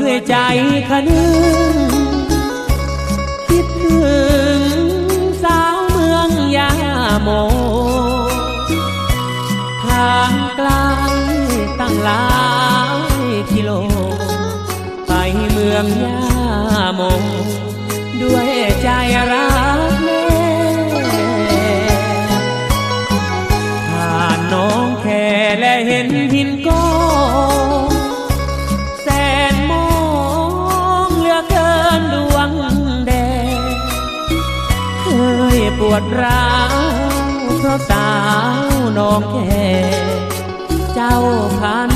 ด้วยใจคะนึงคิดถึงสาวเมืองยาโมทางไกลตั้งหลายกิโลไปเมืองยาโมด้วยใจรักแม่ผ่านน้องแค่และเห็นหินก้อนแสนมองเหลือเกินดวงแดงเคยปวดร้าวเพราะสาวน้องแค่เจ้าพัน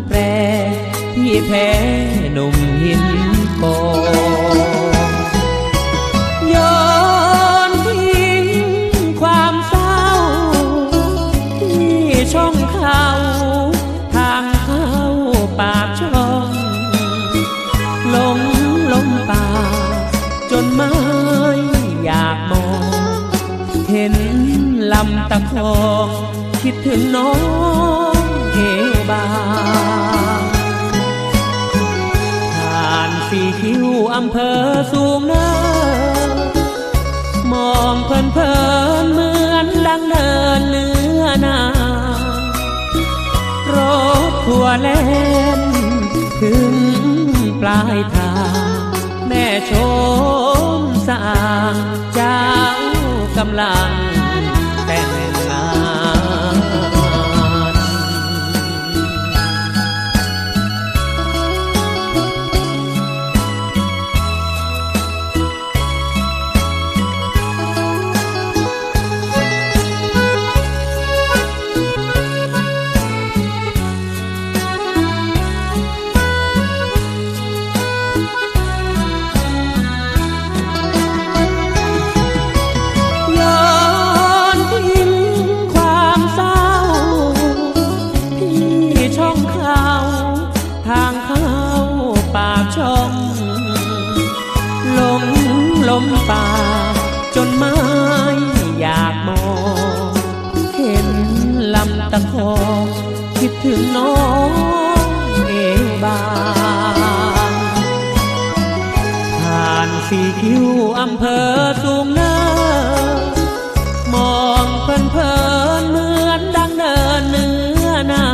แปรที่แพ้หนุ่มหินโกย้อนทิ้งความเศร้าที่ช่องเขาทางเข้าปากช่องหลงป่าจนไม่อยากมองเห็นลำตะคองคิดถึงน้องเอวบางผ่านสี่คิ้วอำเภอสูงเนินมองเพลินเหมือนดังเดินเนื้อนารถทัวร์เล่นถึงปลายทางแม่ชมสะอางเจ้ากำลังแต่งงานช่องล้มป่าจนไม่อยากมองเห็นลำตะคองคิดถึงน้องเอบางผ่านสี่คิ้วอำเภอสูงเนินมองเพลินเหมือนดังเดินเนื้อนา